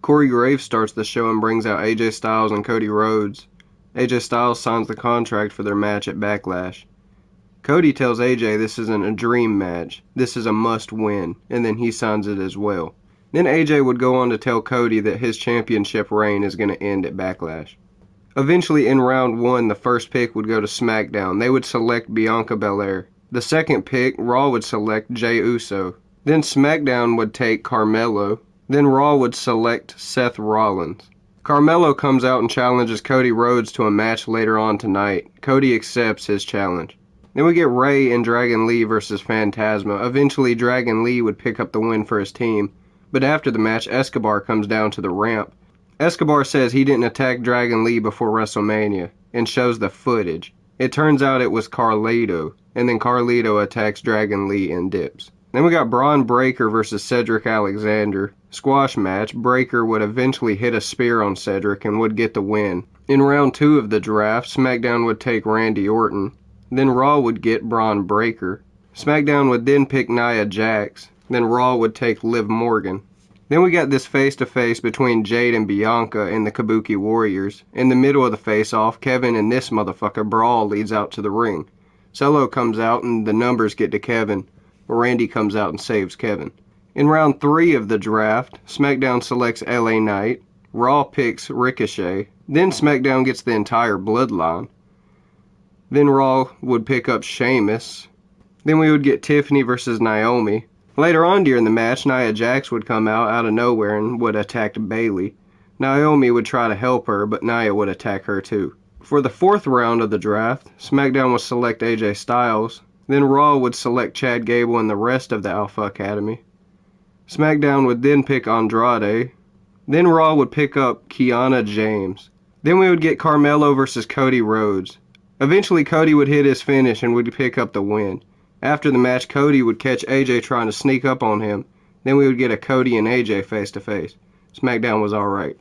Corey Graves starts the show and brings out AJ Styles and Cody Rhodes. AJ Styles signs the contract for their match at Backlash. Cody tells AJ this isn't a dream match, this is a must-win, and then he signs it as well. Then AJ would go on to tell Cody that his championship reign is going to end at Backlash. Eventually, in round 1, the first pick would go to Smackdown. They would select Bianca Belair. The second pick, Raw would select Jey Uso. Then Smackdown would take Carmelo. Then Raw would select Seth Rollins. Carmelo comes out and challenges Cody Rhodes to a match later on tonight. Cody accepts his challenge. Then we get Rey and Dragon Lee versus Phantasma. Eventually, Dragon Lee would pick up the win for his team. But after the match, Escobar comes down to the ramp. Escobar says he didn't attack Dragon Lee before WrestleMania, and shows the footage. It turns out it was Carlito, and then Carlito attacks Dragon Lee and dips. Then we got Braun Breaker versus Cedric Alexander. Squash match, Breaker would eventually hit a spear on Cedric and would get the win. In round 2 of the draft, SmackDown would take Randy Orton. Then Raw would get Braun Breaker. SmackDown would then pick Nia Jax. Then Raw would take Liv Morgan. Then we got this face-to-face between Jade and Bianca and the Kabuki Warriors. In the middle of the face-off, Kevin and this motherfucker brawl leads out to the ring. Solo comes out and the numbers get to Kevin. Randy comes out and saves Kevin. In round 3 of the draft, SmackDown selects LA Knight. Raw picks Ricochet. Then SmackDown gets the entire bloodline. Then Raw would pick up Sheamus. Then we would get Tiffany versus Naomi. Later on during the match, Nia Jax would come out of nowhere and would attack Bayley. Naomi would try to help her, but Nia would attack her too. For the 4th round of the draft, SmackDown would select AJ Styles. Then Raw would select Chad Gable and the rest of the Alpha Academy. SmackDown would then pick Andrade. Then Raw would pick up Kiana James. Then we would get Carmelo versus Cody Rhodes. Eventually, Cody would hit his finish and would pick up the win. After the match, Cody would catch AJ trying to sneak up on him. Then we would get a Cody and AJ face-to-face. SmackDown was alright.